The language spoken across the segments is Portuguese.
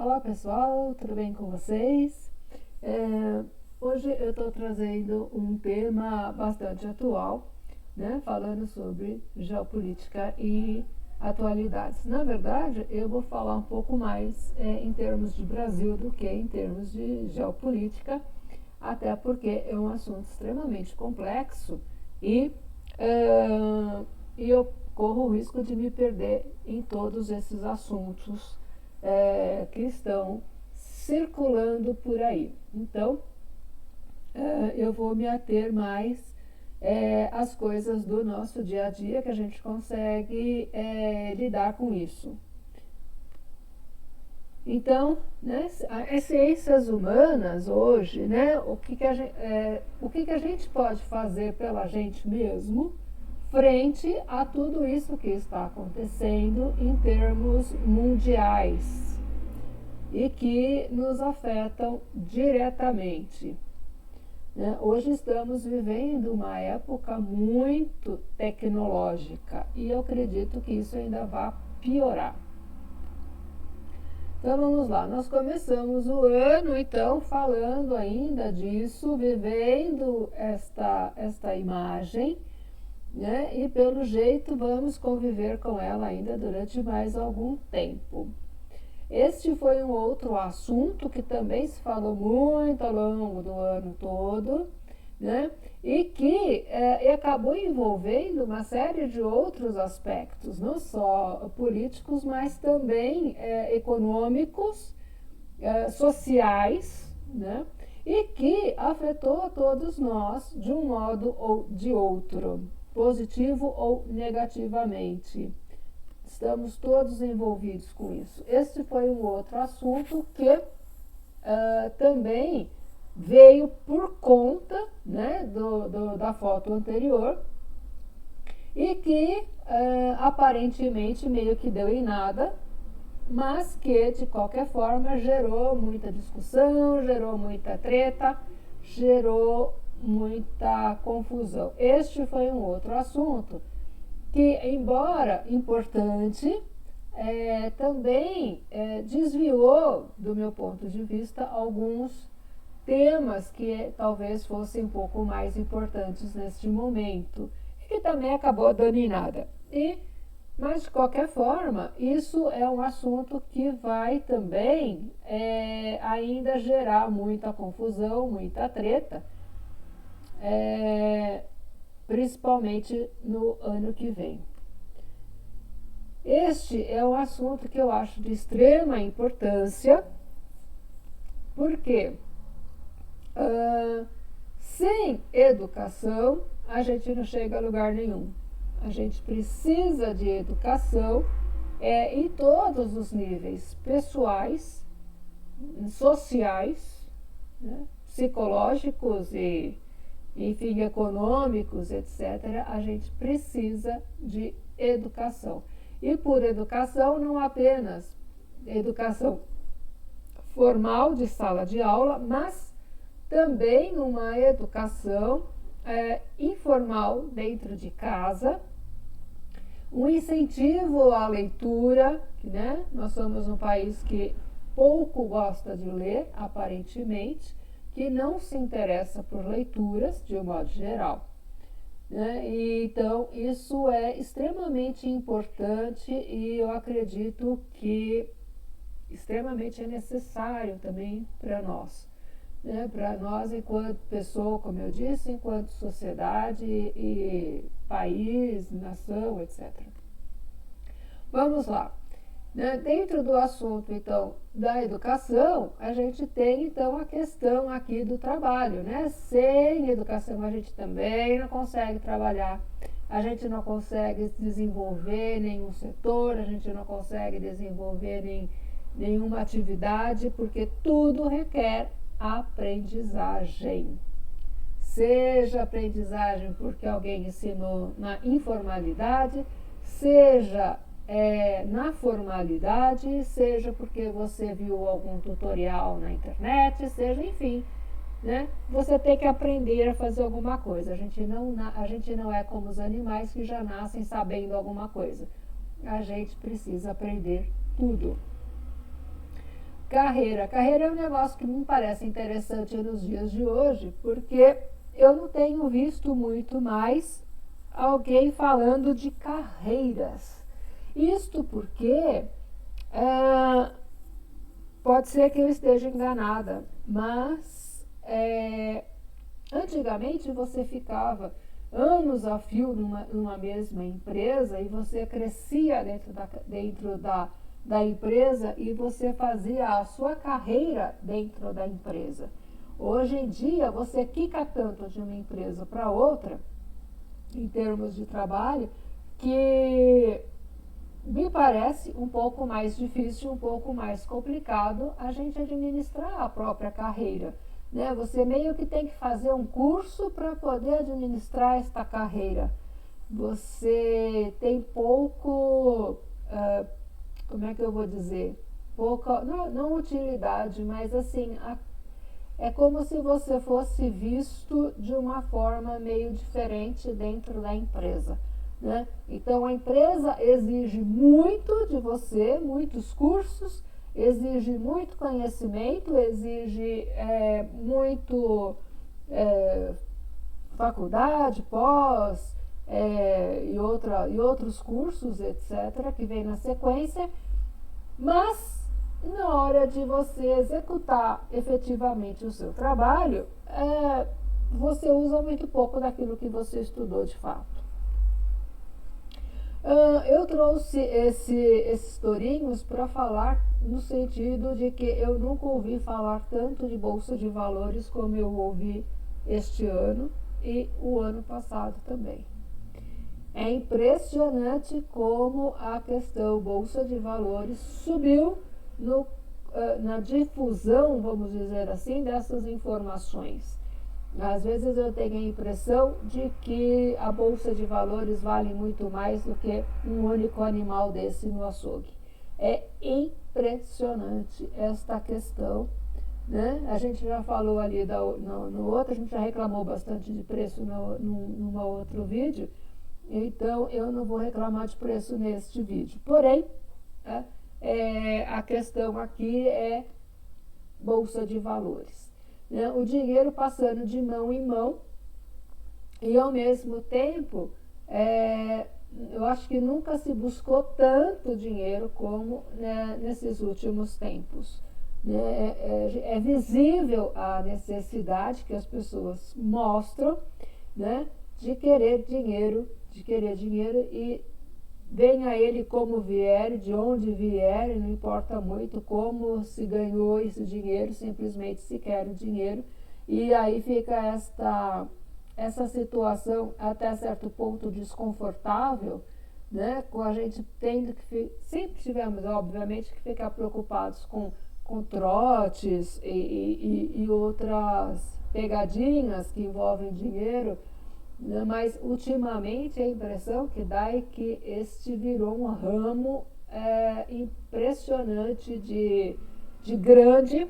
Olá pessoal, tudo bem com vocês? Hoje eu estou trazendo um tema bastante atual, né, falando sobre geopolítica e atualidades. Na verdade, eu vou falar um pouco mais em termos de Brasil do que em termos de geopolítica, até porque é um assunto extremamente complexo e, é, e eu corro o risco de me perder em todos esses assuntos que estão circulando por aí. Então, eu vou me ater mais às coisas do nosso dia a dia, que a gente consegue lidar com isso. Então, né, as ciências humanas hoje, né, o que a gente pode fazer pela gente mesmo frente a tudo isso que está acontecendo em termos mundiais e que nos afetam diretamente. Né? Hoje estamos vivendo uma época muito tecnológica e eu acredito que isso ainda vai piorar. Então vamos lá, nós começamos o ano então falando ainda disso, vivendo esta imagem, né? E pelo jeito vamos conviver com ela ainda durante mais algum tempo. Este foi um outro assunto que também se falou muito ao longo do ano todo, né? E que acabou envolvendo uma série de outros aspectos, não só políticos, mas também econômicos, sociais, né? E que afetou a todos nós de um modo ou de outro, positivo ou negativamente. Estamos todos envolvidos com isso. Este foi um outro assunto que também veio por conta, né, da foto anterior e que aparentemente meio que deu em nada, mas que de qualquer forma gerou muita discussão, gerou muita treta, gerou muita confusão. Este foi um outro assunto que, embora importante, também desviou, do meu ponto de vista, alguns temas que talvez fossem um pouco mais importantes neste momento, e que também acabou dando em nada. Mas, de qualquer forma, isso é um assunto que vai também ainda gerar muita confusão, muita treta, principalmente no ano que vem. Este é um assunto que eu acho de extrema importância, porque sem educação a gente não chega a lugar nenhum. A gente precisa de educação em todos os níveis, pessoais, sociais, né, psicológicos e, enfim, econômicos, etc. A gente precisa de educação. E por educação, não apenas educação formal de sala de aula, mas também uma educação informal dentro de casa, um incentivo à leitura, né? Nós somos um país que pouco gosta de ler, aparentemente, que não se interessa por leituras, de um modo geral. Né? E, então, isso é extremamente importante e eu acredito que extremamente necessário também para nós. Né? Para nós, enquanto pessoa, como eu disse, enquanto sociedade e país, nação, etc. Vamos lá. Né? Dentro do assunto, então, da educação, a gente tem, então, a questão aqui do trabalho, né? Sem educação, a gente também não consegue trabalhar, a gente não consegue desenvolver nenhum setor, a gente não consegue desenvolver nenhuma atividade, porque tudo requer aprendizagem. Seja aprendizagem porque alguém ensinou na informalidade, seja na formalidade, seja porque você viu algum tutorial na internet, seja, enfim, né? Você tem que aprender a fazer alguma coisa. A gente não é como os animais que já nascem sabendo alguma coisa. A gente precisa aprender tudo. Carreira. Carreira é um negócio que me parece interessante nos dias de hoje, porque eu não tenho visto muito mais alguém falando de carreiras. Isto porque pode ser que eu esteja enganada, mas antigamente você ficava anos a fio numa mesma empresa e você crescia dentro da empresa e você fazia a sua carreira dentro da empresa. Hoje em dia, você quica tanto de uma empresa para outra, em termos de trabalho, que me parece um pouco mais difícil, um pouco mais complicado a gente administrar a própria carreira. Né? Você meio que tem que fazer um curso para poder administrar esta carreira. Você tem pouco, como é que eu vou dizer? Pouca, não utilidade, mas assim, é como se você fosse visto de uma forma meio diferente dentro da empresa. Né? Então a empresa exige muito de você, muitos cursos, exige muito conhecimento, exige muito faculdade, pós e outros cursos, etc., que vem na sequência, mas na hora de você executar efetivamente o seu trabalho, você usa muito pouco daquilo que você estudou de fato. Eu trouxe esses tourinhos para falar no sentido de que eu nunca ouvi falar tanto de Bolsa de Valores como eu ouvi este ano e o ano passado também. É impressionante como a questão Bolsa de Valores subiu na difusão, vamos dizer assim, dessas informações. Às vezes eu tenho a impressão de que a Bolsa de Valores vale muito mais do que um único animal desse no açougue. É impressionante esta questão. Né? A gente já falou ali no outro, a gente já reclamou bastante de preço num outro vídeo, então eu não vou reclamar de preço neste vídeo. Porém, a questão aqui é Bolsa de Valores. Né? O dinheiro passando de mão em mão e, ao mesmo tempo, eu acho que nunca se buscou tanto dinheiro como, né, nesses últimos tempos. Né? É visível a necessidade que as pessoas mostram, né, de querer dinheiro e venha ele como vier, de onde vier, não importa muito como se ganhou esse dinheiro, simplesmente se quer o dinheiro. E aí fica essa situação até certo ponto desconfortável, né? Com a gente tendo que, sempre tivemos, obviamente, que ficar preocupados com trotes e outras pegadinhas que envolvem dinheiro. Mas ultimamente a impressão que dá é que este virou um ramo impressionante de grande,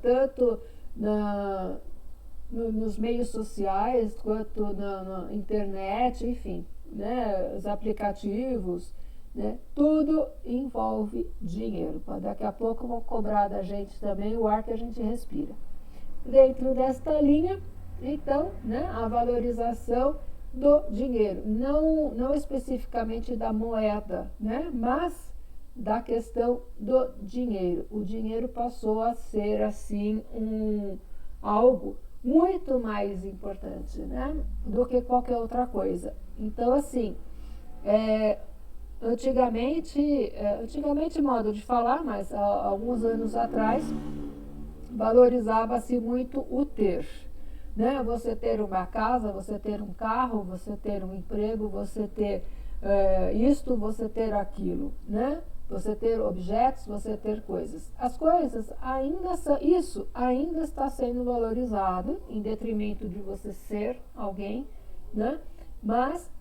tanto nos meios sociais quanto na internet, enfim, né, os aplicativos, né, tudo envolve dinheiro. Daqui a pouco vão cobrar da gente também o ar que a gente respira. Dentro desta linha, então, né, a valorização do dinheiro, não especificamente da moeda, né, mas da questão do dinheiro. O dinheiro passou a ser, assim, algo muito mais importante, né, do que qualquer outra coisa. Então, assim, antigamente, modo de falar, mas há alguns anos atrás, valorizava-se muito o ter. Né? Você ter uma casa, você ter um carro, você ter um emprego, você ter isto, você ter aquilo, né? Você ter objetos, você ter coisas. As coisas isso ainda está sendo valorizado em detrimento de você ser alguém, né? Mas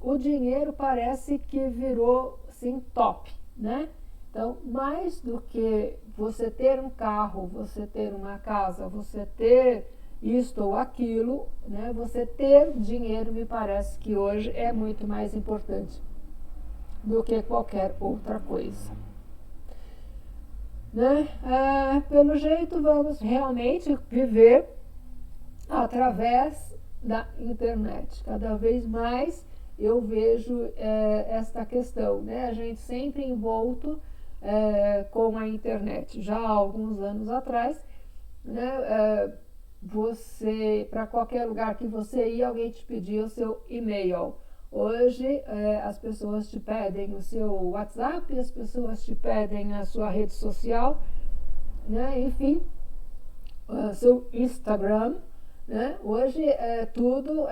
o dinheiro parece que virou assim top, né? Então, mais do que você ter um carro, você ter uma casa, você ter isto ou aquilo, né? Você ter dinheiro, me parece que hoje é muito mais importante do que qualquer outra coisa. né? Pelo jeito, vamos realmente viver através da internet. Cada vez mais eu vejo esta questão, né? A gente sempre envolto com a internet. Já há alguns anos atrás, né? Você, para qualquer lugar que você ia, alguém te pedia o seu e-mail. Hoje as pessoas te pedem o seu WhatsApp, as pessoas te pedem a sua rede social, né? Enfim, seu Instagram, né? Hoje tudo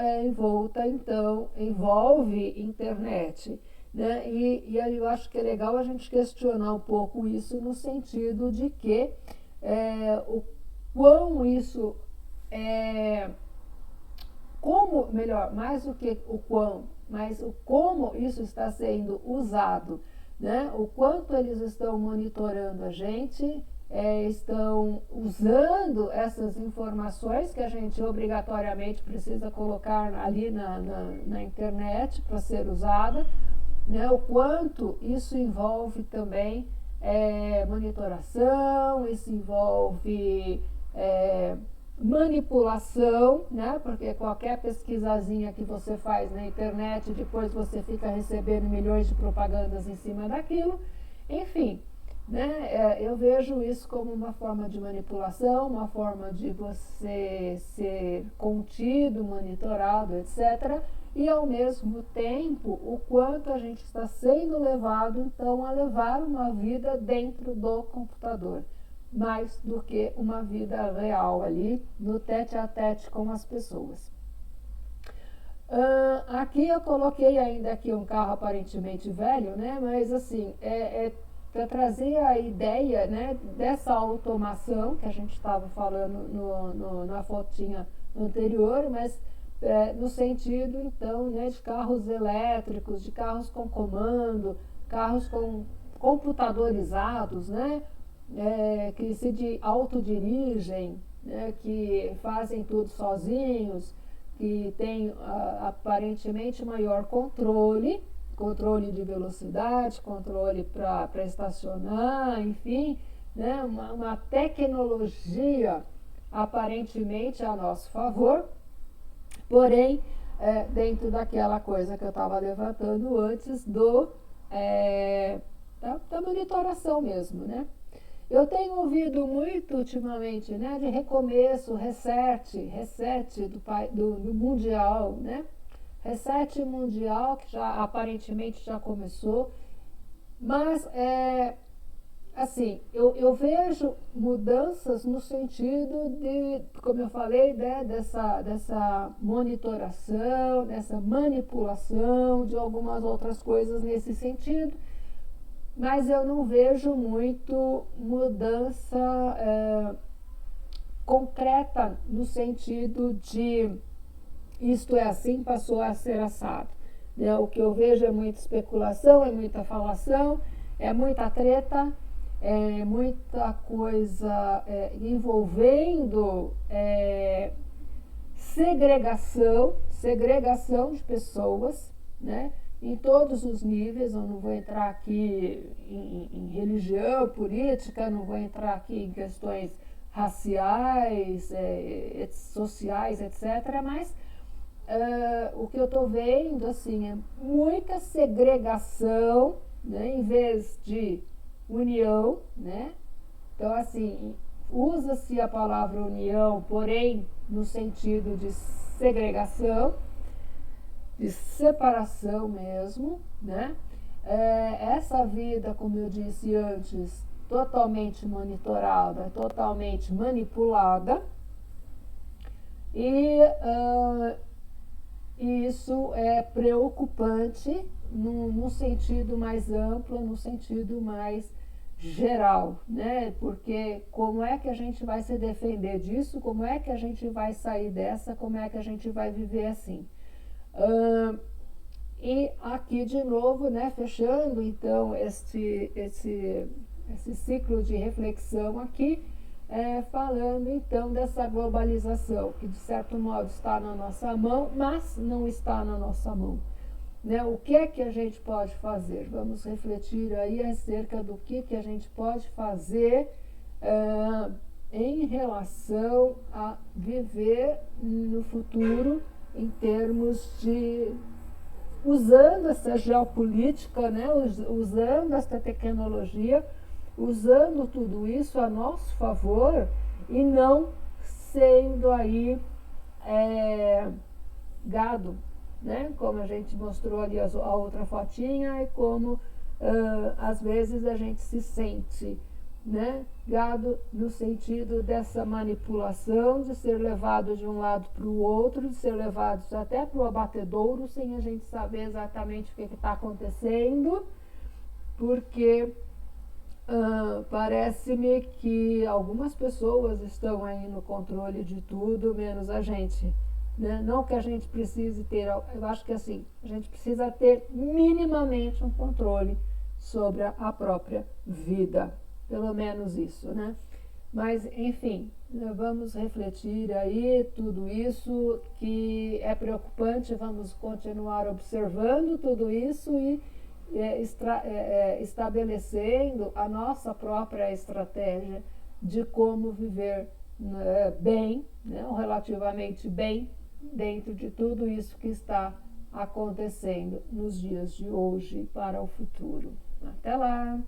então envolve internet, né? E aí eu acho que é legal a gente questionar um pouco isso no sentido de que o quão isso é como, melhor, mais do que o quão, mas o como isso está sendo usado, né? O quanto eles estão monitorando a gente, estão usando essas informações que a gente obrigatoriamente precisa colocar ali na internet para ser usada, né? O quanto isso envolve também monitoração, isso envolve manipulação, né? Porque qualquer pesquisazinha que você faz na internet, depois você fica recebendo milhões de propagandas em cima daquilo. Enfim, né? Eu vejo isso como uma forma de manipulação, uma forma de você ser contido, monitorado, etc. E ao mesmo tempo, o quanto a gente está sendo levado, então, a levar uma vida dentro do computador, mais do que uma vida real ali, no tete-a-tete com as pessoas. Aqui eu coloquei ainda aqui um carro aparentemente velho, né? Mas assim, para trazer a ideia, né, dessa automação que a gente estava falando na fotinha anterior, mas no sentido então, né, de carros elétricos, de carros com comando, carros computadorizados, né, que se autodirigem, né, que fazem tudo sozinhos, que tem aparentemente maior controle de velocidade, controle para estacionar, enfim, né, uma tecnologia aparentemente a nosso favor, porém, dentro daquela coisa que eu estava levantando antes da monitoração mesmo, né? Eu tenho ouvido muito ultimamente, né, de recomeço, reset do mundial, né? Reset mundial, que já aparentemente já começou, mas assim, eu vejo mudanças no sentido de, como eu falei, né, dessa monitoração, dessa manipulação, de algumas outras coisas nesse sentido, mas eu não vejo muito mudança concreta no sentido de isto é assim, passou a ser assado. Né? O que eu vejo é muita especulação, é muita falação, é muita treta, é muita coisa envolvendo segregação de pessoas, né? Em todos os níveis. Eu não vou entrar aqui em religião, política, não vou entrar aqui em questões raciais, sociais, etc., mas o que eu estou vendo assim, é muita segregação, né, em vez de união, né? Então, assim, usa-se a palavra união, porém no sentido de segregação, de separação mesmo, né? Essa vida, como eu disse antes, totalmente monitorada, totalmente manipulada, e isso é preocupante no sentido mais amplo, no sentido mais geral, né? Porque como é que a gente vai se defender disso? Como é que a gente vai sair dessa? Como é que a gente vai viver assim? E aqui de novo, né, fechando então esse ciclo de reflexão aqui, falando então dessa globalização, que de certo modo está na nossa mão, mas não está na nossa mão. né? O que é que a gente pode fazer? Vamos refletir aí acerca do que a gente pode fazer em relação a viver no futuro em termos de usando essa geopolítica, né? Usando essa tecnologia, usando tudo isso a nosso favor e não sendo aí gado, né? Como a gente mostrou ali a outra fotinha e como às vezes a gente se sente, né? Gado no sentido dessa manipulação, de ser levado de um lado para o outro, de ser levados até para o abatedouro sem a gente saber exatamente o que está acontecendo, porque parece-me que algumas pessoas estão aí no controle de tudo, menos a gente. Né? Não que a gente precise ter, eu acho que assim, a gente precisa ter minimamente um controle sobre a própria vida. Pelo menos isso, né? Mas, enfim, vamos refletir aí tudo isso que é preocupante, vamos continuar observando tudo isso e estabelecendo a nossa própria estratégia de como viver bem, né, ou relativamente bem, dentro de tudo isso que está acontecendo nos dias de hoje para o futuro. Até lá!